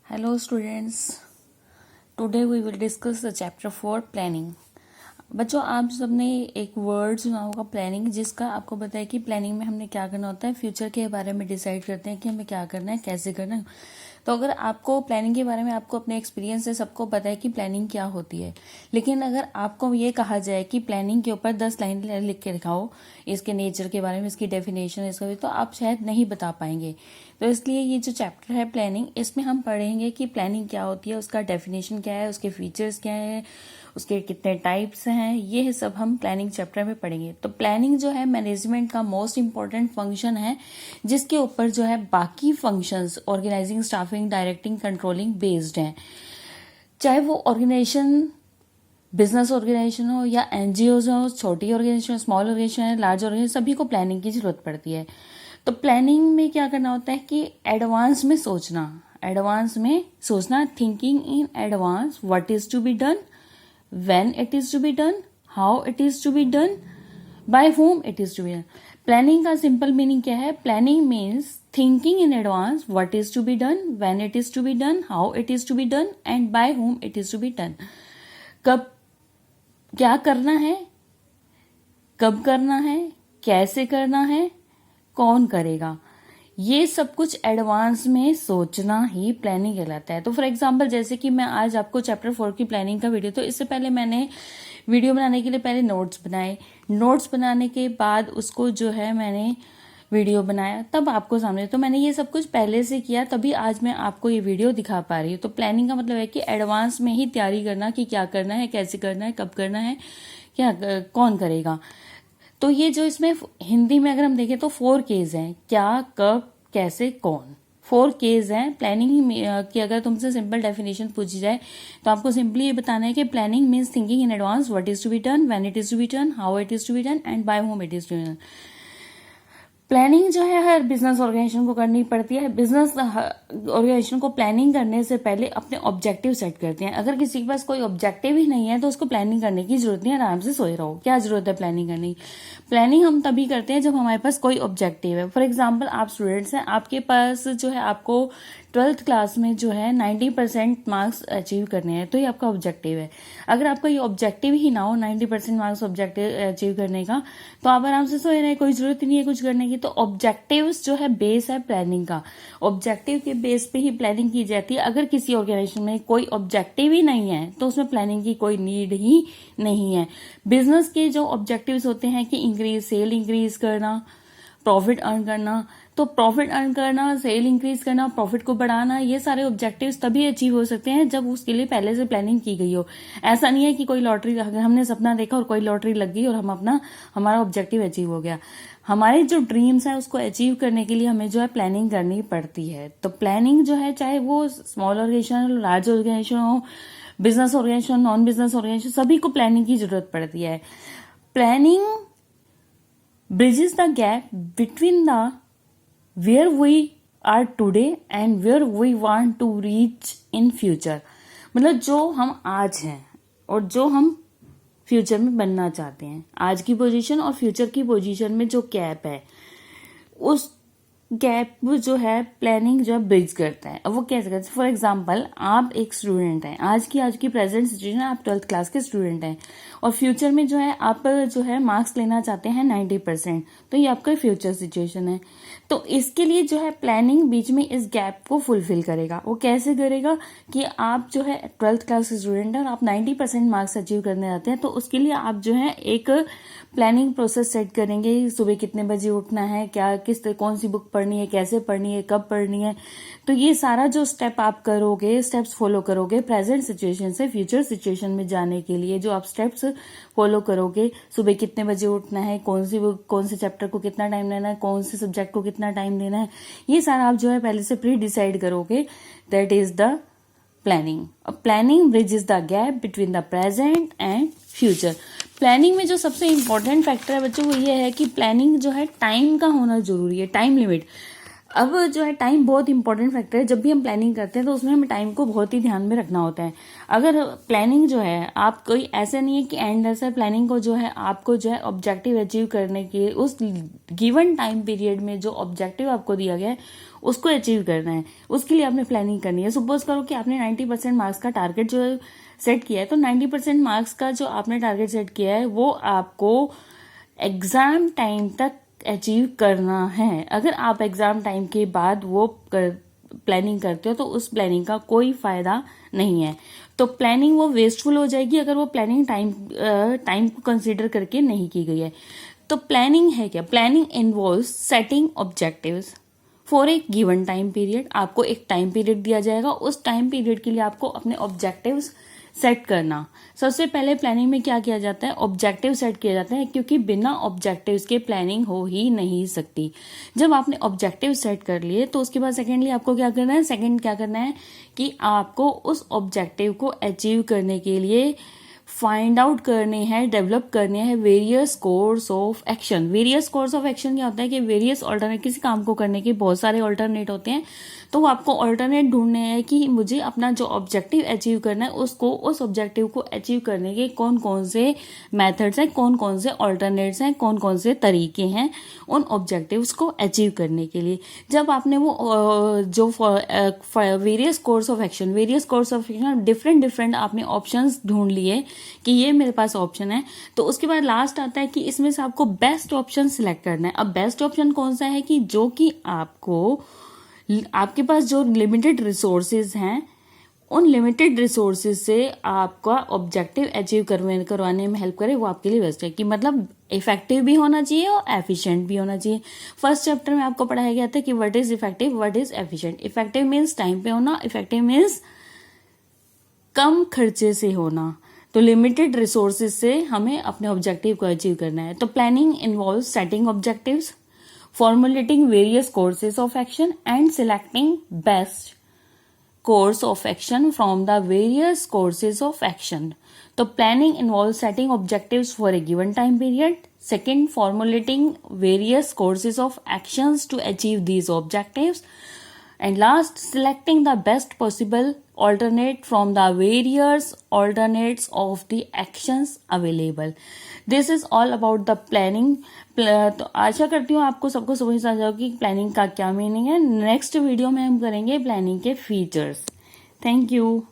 Hello students, today we will discuss the chapter 4 planning. बच्चों आप सबने एक वर्ड सुना होगा प्लानिंग, जिसका आपको पता है कि प्लानिंग में हमने क्या करना होता है, फ्यूचर के बारे में डिसाइड करते हैं कि हमें क्या करना है, कैसे करना है। तो अगर आपको प्लानिंग के बारे में आपको अपने एक्सपीरियंस से सबको पता है कि प्लानिंग क्या होती है, लेकिन अगर आपको ये कहा जाए कि प्लानिंग के ऊपर 10 लाइन लिख के दिखाओ इसके नेचर के बारे में, इसकी डेफिनेशन, इसका भी, तो आप शायद नहीं बता पाएंगे। तो इसलिए ये जो चैप्टर है प्लानिंग, इसमें हम पढ़ेंगे कि प्लानिंग क्या होती है, उसका डेफिनेशन क्या है, उसके फीचर्स क्या है, उसके कितने टाइप्स हैं, ये सब हम प्लानिंग चैप्टर में पढ़ेंगे। तो प्लानिंग जो है मैनेजमेंट का मोस्ट इंपॉर्टेंट फंक्शन है, जिसके ऊपर जो है बाकी functions organising, staffing, directing, controlling based हैं। चाहे वो ऑर्गेनाइजेशन बिजनेस ऑर्गेनाइजेशन हो या एनजीओज हो, छोटी organisation, small organisation, large organisation, सभी को प्लानिंग की जरूरत पड़ती है। तो प्लानिंग में क्या करना होता है कि एडवांस में सोचना, thinking in advance, what is to be done, when it is to be done, how it is to be done, by whom it is to be done. Planning का सिंपल मीनिंग क्या है? Planning means thinking in advance, what is to be done, when it is to be done, how it is to be done, and by whom it is to be done. कब क्या करना है, कब करना है, कैसे करना है, कौन करेगा, ये सब कुछ एडवांस में सोचना ही प्लानिंग कहलाता है। तो फॉर एग्जांपल जैसे कि मैं आज आपको चैप्टर 4 की प्लानिंग का वीडियो, तो इससे पहले मैंने वीडियो बनाने के लिए पहले नोट्स बनाए, नोट्स बनाने के बाद उसको जो है मैंने वीडियो बनाया, तब आपको सामने, तो मैंने ये सब कुछ पहले से किया, तभी आज मैं आपको ये वीडियो दिखा पा रही हूँ। तो प्लानिंग का मतलब है कि एडवांस में ही तैयारी करना कि क्या करना है, कैसे करना है, कब करना है, क्या कौन करेगा। तो ये जो इसमें हिंदी में अगर हम देखें तो 4 केस हैं, क्या, कब, कैसे, कौन, 4 केस हैं प्लानिंग की। अगर तुमसे सिंपल डेफिनेशन पूछी जाए तो आपको सिंपली ये बताना है कि planning means thinking in advance, what is to be done, when it is to be done, how it is to be done, and by whom it is to be done. Planning जो है हर business organisation को करनी पड़ती है। Business organisation को planning करने से पहले अपने ऑब्जेक्टिव सेट करते हैं। अगर किसी के पास कोई ऑब्जेक्टिव ही नहीं है तो उसको प्लानिंग करने की जरूरत नहीं है, आराम से सोए रहो। क्या जरूरत है प्लानिंग करने की? प्लानिंग हम तभी करते हैं जब हमारे पास कोई ऑब्जेक्टिव है। फॉर एग्जाम्पल आप स्टूडेंट्स हैं, आपके पास जो है आपको 12th क्लास में जो है 90% मार्क्स अचीव करने हैं, तो ये आपका ऑब्जेक्टिव है। अगर आपका ये ऑब्जेक्टिव ही ना हो 90% मार्क्स ऑब्जेक्टिव अचीव करने का, तो आप आराम से सोए रहे, कोई जरूरत ही नहीं है कुछ करने की। तो ऑब्जेक्टिव्स जो है बेस है प्लानिंग का, ऑब्जेक्टिव के बेस पे ही प्लानिंग की जाती है। अगर किसी ऑर्गेनाइजेशन में कोई ऑब्जेक्टिव ही नहीं है तो उसमें प्लानिंग की कोई नीड ही नहीं है। बिजनेस के जो ऑब्जेक्टिव्स होते हैं कि सेल इंक्रीज करना, प्रॉफिट अर्न करना, तो प्रॉफिट अर्न करना, सेल इंक्रीज करना, प्रॉफिट को बढ़ाना, ये सारे ऑब्जेक्टिव्स तभी अचीव हो सकते हैं जब उसके लिए पहले से प्लानिंग की गई हो। ऐसा नहीं है कि कोई लॉटरी, हमने सपना देखा और कोई लॉटरी लग गई और हमारा ऑब्जेक्टिव अचीव हो गया। हमारे जो ड्रीम्स हैं उसको अचीव करने के लिए हमें जो है प्लानिंग करनी पड़ती है। तो प्लानिंग जो है, चाहे वो स्मॉल ऑर्गेनाइजेशन हो, लार्ज ऑर्गेनाइजेशन हो, business organisation, non business organisation, सभी को प्लानिंग की जरूरत पड़ती है। Planning bridges the gap between the where we are today and where we want to reach in future। मतलब जो हम आज हैं और जो हम फ्यूचर में बनना चाहते हैं, आज की पोजीशन और फ्यूचर की पोजीशन में जो गैप है, उस गैप जो है प्लानिंग जो है ब्रिज करता है। अब वो कैसे करता है? फॉर एग्जाम्पल आप एक स्टूडेंट हैं, आज की प्रेजेंट सिचुएशन, आप 12th क्लास के स्टूडेंट हैं और फ्यूचर में जो है आप जो है मार्क्स लेना चाहते हैं 90%, तो ये आपका फ्यूचर सिचुएशन है। तो इसके लिए जो है प्लानिंग बीच में इस गैप को फुलफिल करेगा। वो कैसे करेगा कि आप जो है 12th क्लास के स्टूडेंट हैं और आप 90% मार्क्स अचीव करने जाते हैं, तो उसके लिए आप जो है एक प्लानिंग प्रोसेस सेट करेंगे। सुबह कितने बजे उठना है, कौन सी बुक पढ़नी है, कैसे पढ़नी है, कब पढ़नी है, तो ये सारा जो स्टेप आप करोगे, स्टेप्स फॉलो करोगे प्रेजेंट सिचुएशन से फ्यूचर सिचुएशन में जाने के लिए, जो आप स्टेप्स फॉलो करोगे, सुबह कितने बजे उठना है, कौन से चैप्टर को कितना टाइम लेना है, कौन से सब्जेक्ट को कितना टाइम देना है, ये सारा आप जो है पहले से प्री डिसाइड करोगे। That is the planning. Planning bridges the gap between the present and future. Planning में जो सबसे इंपॉर्टेंट फैक्टर है बच्चों, वो ये है कि प्लानिंग जो है टाइम का होना जरूरी है, टाइम लिमिट। अब जो है टाइम बहुत इंपॉर्टेंट फैक्टर है। जब भी हम प्लानिंग करते हैं तो उसमें हमें टाइम को बहुत ही ध्यान में रखना होता है। अगर प्लानिंग जो है, आप कोई ऐसे नहीं है कि एंड प्लानिंग को जो है आपको जो है ऑब्जेक्टिव अचीव करने के उस गिवन टाइम पीरियड में जो ऑब्जेक्टिव आपको दिया गया है उसको अचीव करना है, उसके लिए आपने प्लानिंग करनी है। सपोज करो कि आपने 90% मार्क्स का टारगेट जो सेट किया है, तो 90% मार्क्स का जो आपने टारगेट सेट किया है वो आपको एग्जाम टाइम तक अचीव करना है। अगर आप एग्जाम टाइम के बाद वो प्लानिंग करते हो तो उस प्लानिंग का कोई फायदा नहीं है। तो प्लानिंग वो वेस्टफुल हो जाएगी अगर वो प्लानिंग टाइम को कंसीडर करके नहीं की गई है। तो प्लानिंग है क्या? Planning involves setting objectives for a given time period. आपको एक टाइम पीरियड दिया जाएगा, उस टाइम पीरियड के लिए आपको अपने ऑब्जेक्टिव्स सेट करना। सबसे पहले प्लानिंग में क्या किया जाता है? ऑब्जेक्टिव सेट किया जाता है, क्योंकि बिना ऑब्जेक्टिव्स के प्लानिंग हो ही नहीं सकती। जब आपने ऑब्जेक्टिव सेट कर लिए तो उसके बाद सेकेंडली आपको क्या करना है? सेकेंड क्या करना है कि आपको उस ऑब्जेक्टिव को अचीव करने के लिए फाइंड आउट करने हैं, डेवलप करने हैं various course of action. Various course of action क्या होता है कि वेरियस ऑल्टरनेट, किसी काम को करने के बहुत सारे ऑल्टरनेट होते हैं, तो वो आपको ऑल्टरनेट ढूंढने हैं कि मुझे अपना जो ऑब्जेक्टिव अचीव करना है उसको, उस ऑब्जेक्टिव को अचीव करने के कौन कौन से मेथड्स हैं, कौन कौन से ऑल्टरनेट्स हैं, कौन कौन से तरीके हैं उन ऑब्जेक्टिव्स को अचीव करने के लिए। जब आपने वो जो various course of action different आपने ऑप्शंस ढूंढ लिए कि ये मेरे पास ऑप्शन है, तो उसके बाद लास्ट आता है कि इसमें से आपको बेस्ट ऑप्शन सिलेक्ट करना है। अब बेस्ट ऑप्शन कौन सा है कि जो कि आपको, आपके पास जो लिमिटेड रिसोर्सेज हैं उन लिमिटेड रिसोर्सेज से आपका ऑब्जेक्टिव अचीव करवाने में हेल्प करे, वो आपके लिए बेस्ट है। कि मतलब इफेक्टिव भी होना चाहिए और एफिशिएंट भी होना चाहिए। फर्स्ट चैप्टर में आपको पढ़ाया गया था कि what is effective, what is efficient. Effective means time पे होना, इफेक्टिव मीन्स कम खर्चे से होना। तो लिमिटेड रिसोर्सेज से हमें अपने ऑब्जेक्टिव को अचीव करना है। तो planning involve setting objectives, formulating various courses of action and selecting best course of action from the various courses of action. So planning involves setting objectives for a given time period. Second, formulating various courses of actions to achieve these objectives. And last, selecting the best possible alternate from the various alternates of the actions available. This is all about the planning. तो आशा करती हूँ आपको सबको समझ आ जाओ कि planning का क्या मीनिंग है। नेक्स्ट वीडियो में हम करेंगे प्लानिंग के फीचर्स। Thank you.